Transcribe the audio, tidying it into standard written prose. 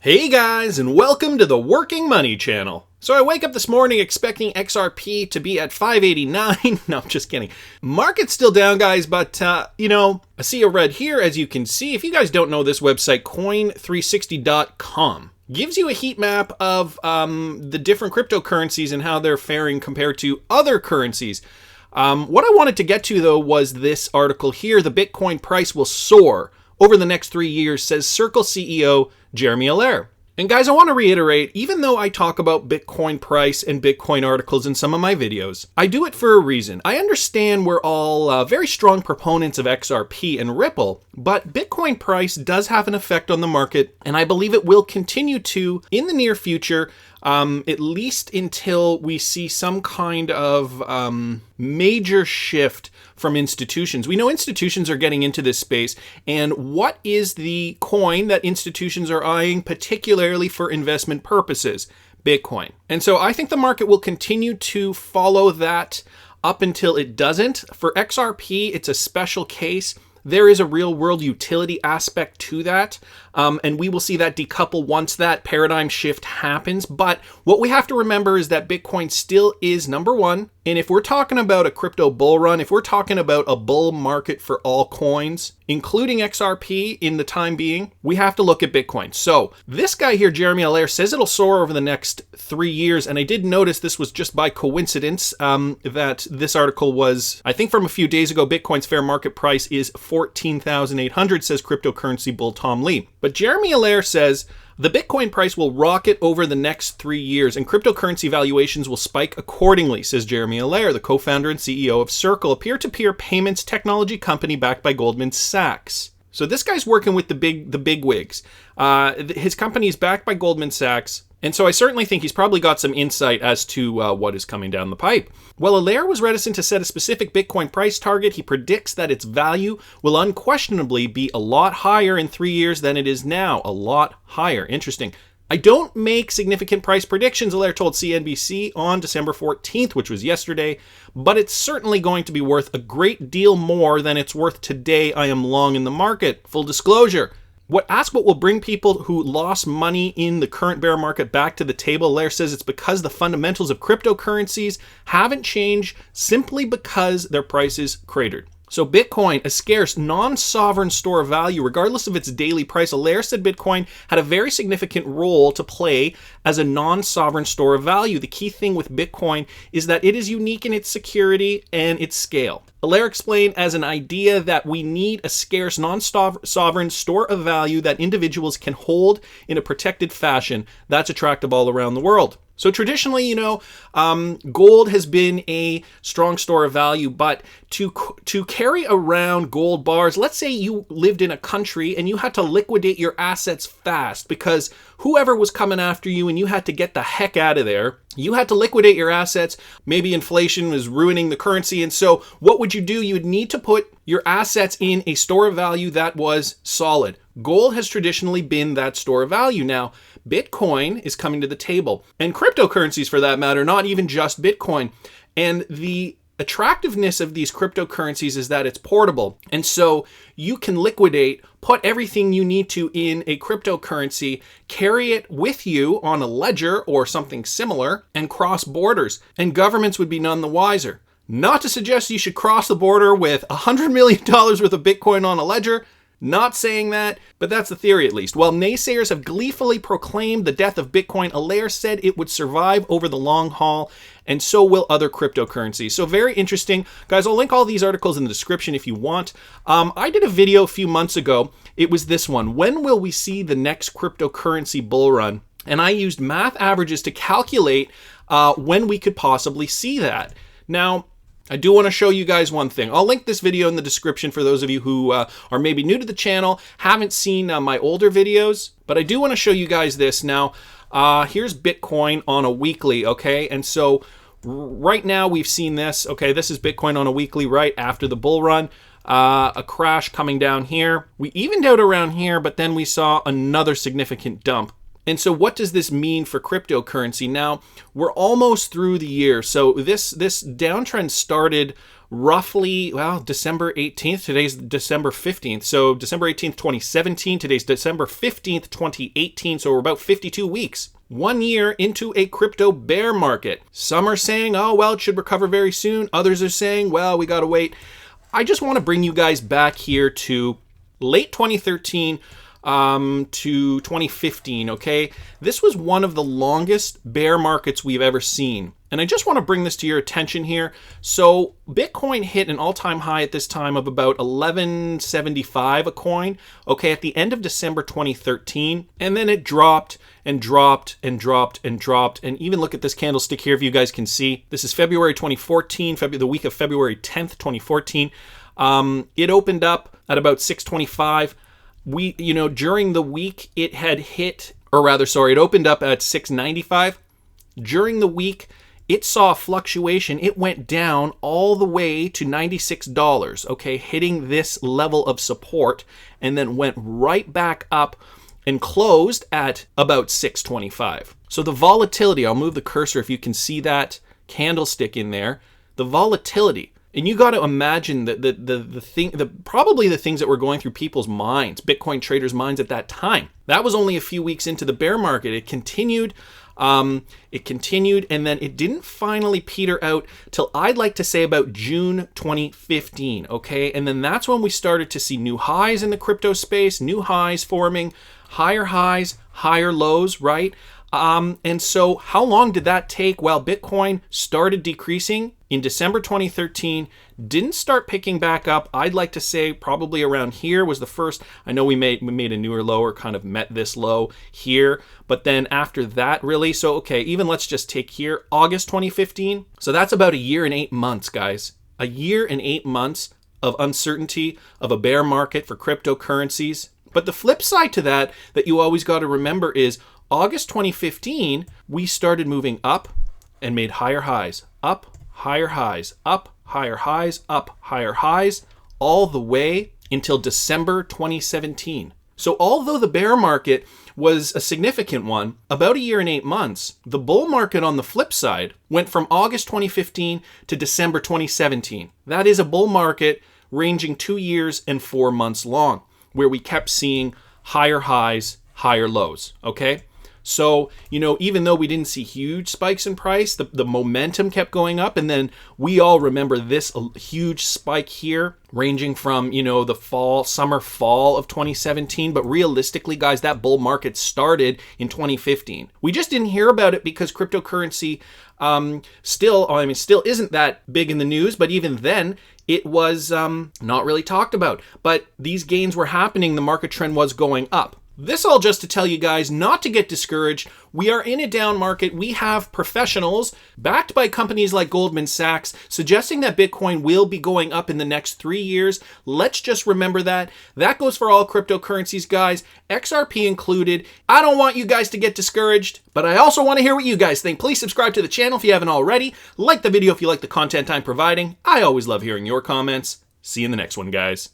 Hey guys, and welcome to the Working Money channel. So I wake up this morning expecting XRP to be at 589. No, I'm just kidding. Market's still down, guys, but I see a red here, as you can see. If you guys don't know this website, coin360.com gives you a heat map of the different cryptocurrencies and how they're faring compared to other currencies. What I wanted to get to, though, was this article here. The Bitcoin price will soar over the next 3 years, says Circle CEO Jeremy Allaire. And guys, I want to reiterate, even though I talk about Bitcoin price and Bitcoin articles in some of my videos, I do it for a reason. I understand we're all very strong proponents of XRP and Ripple, but Bitcoin price does have an effect on the market, and I believe it will continue to in the near future, at least until we see some kind of major shift from institutions. We know institutions are getting into this space, and what is the coin that institutions are eyeing, particularly for investment purposes? Bitcoin. And so I think the market will continue to follow that up until it doesn't. For XRP, it's a special case. There is a real world utility aspect to that, and we will see that decouple once that paradigm shift happens. But what we have to remember is that Bitcoin still is number one. And if we're talking about a crypto bull run, if we're talking about a bull market for all coins, including XRP in the time being, we have to look at Bitcoin. So this guy here, Jeremy Allaire, says it'll soar over the next 3 years. And I did notice this was just by coincidence that this article was, I think from a few days ago. Bitcoin's fair market price is 14,800, says cryptocurrency bull Tom Lee. But Jeremy Allaire says the Bitcoin price will rocket over the next 3 years and cryptocurrency valuations will spike accordingly, says Jeremy Allaire, the co-founder and CEO of Circle, a peer-to-peer payments technology company backed by Goldman Sachs. So this guy's working with the big wigs. His company is backed by Goldman Sachs. And so I certainly think he's probably got some insight as to what is coming down the pipe. While Allaire was reticent to set a specific Bitcoin price target, he predicts that its value will unquestionably be a lot higher in 3 years than it is now. A lot higher. Interesting. I don't make significant price predictions, Allaire told CNBC on December 14th, which was yesterday, but it's certainly going to be worth a great deal more than it's worth today. I am long in the market. Full disclosure. Ask what will bring people who lost money in the current bear market back to the table. Allaire says it's because the fundamentals of cryptocurrencies haven't changed, simply because their prices cratered. So Bitcoin, a scarce, non-sovereign store of value, regardless of its daily price. Allaire said Bitcoin had a very significant role to play as a non-sovereign store of value. The key thing with Bitcoin is that it is unique in its security and its scale. Allaire explained as an idea that we need a scarce, non-sovereign store of value that individuals can hold in a protected fashion that's attractive all around the world. So traditionally, gold has been a strong store of value, but to carry around gold bars, let's say you lived in a country and you had to liquidate your assets fast because whoever was coming after you and you had to get the heck out of there. You had to liquidate your assets. Maybe inflation was ruining the currency. And so what would you do? You would need to put your assets in a store of value that was solid. Gold has traditionally been that store of value. Now, Bitcoin is coming to the table, and cryptocurrencies for that matter, not even just Bitcoin. And the attractiveness of these cryptocurrencies is that it's portable. And so you can liquidate, put everything you need to in a cryptocurrency, carry it with you on a ledger or something similar, and cross borders. And governments would be none the wiser. Not to suggest you should cross the border with $100 million worth of Bitcoin on a ledger. Not saying that, but that's the theory at least. While naysayers have gleefully proclaimed the death of Bitcoin, Allaire said it would survive over the long haul, and so will other cryptocurrencies. So very interesting. Guys, I'll link all these articles in the description if you want. I did a video a few months ago. It was this one. When will we see the next cryptocurrency bull run? And I used math averages to calculate when we could possibly see that. Now, I do want to show you guys one thing. I'll link this video in the description for those of you who are maybe new to the channel, haven't seen my older videos, but I do want to show you guys this. Now, here's Bitcoin on a weekly, okay? And so right now we've seen this, okay? This is Bitcoin on a weekly right after the bull run. A crash coming down here. We evened out around here, but then we saw another significant dump. And so what does this mean for cryptocurrency? Now, we're almost through the year. So this downtrend started roughly, well, December 18th. Today's December 15th. So December 18th, 2017. Today's December 15th, 2018. So we're about 52 weeks. 1 year into a crypto bear market. Some are saying, oh, well, it should recover very soon. Others are saying, well, we got to wait. I just want to bring you guys back here to late 2013 to 2015, okay? This was one of the longest bear markets we've ever seen. And I just want to bring this to your attention here. So Bitcoin hit an all-time high at this time of about $11.75 a coin, okay, at the end of December 2013. And then it dropped and dropped and dropped and dropped. And even look at this candlestick here if you guys can see. This is February 2014, the week of February 10th, 2014. It opened up at about 625. During the week it had hit, it opened up at 695. During the week, it saw a fluctuation. It went down all the way to $96, okay, hitting this level of support, and then went right back up and closed at about 625. So the volatility, I'll move the cursor if you can see that candlestick in there, the volatility. And you got to imagine that probably the things that were going through people's minds, Bitcoin traders' minds at that time. That was only a few weeks into the bear market. It continued, and then it didn't finally peter out till I'd like to say about June 2015, okay? And then that's when we started to see new highs in the crypto space, new highs forming, higher highs, higher lows, right? And so how long did that take? Well, Bitcoin started decreasing in December 2013, didn't start picking back up. I'd like to say probably around here was the first. I know we made a newer low or kind of met this low here, but then after that really, so okay, even let's just take here, August 2015. So that's about a year and 8 months, guys. A year and 8 months of uncertainty of a bear market for cryptocurrencies. But the flip side to that you always got to remember is August 2015, we started moving up and made higher highs, up, higher highs, up, higher highs, up, higher highs, all the way until December 2017. So although the bear market was a significant one, about a year and 8 months, the bull market on the flip side went from August 2015 to December 2017. That is a bull market ranging 2 years and 4 months long, where we kept seeing higher highs, higher lows, okay? So, even though we didn't see huge spikes in price, the momentum kept going up. And then we all remember this huge spike here ranging from, the summer, fall of 2017. But realistically, guys, that bull market started in 2015. We just didn't hear about it because cryptocurrency still isn't that big in the news. But even then, it was not really talked about. But these gains were happening. The market trend was going up. This all just to tell you guys not to get discouraged. We are in a down market. We have professionals backed by companies like Goldman Sachs suggesting that Bitcoin will be going up in the next 3 years. Let's just remember that. That goes for all cryptocurrencies, guys, XRP included. I don't want you guys to get discouraged, but I also want to hear what you guys think. Please subscribe to the channel if you haven't already. Like the video if you like the content I'm providing. I always love hearing your comments. See you in the next one, guys.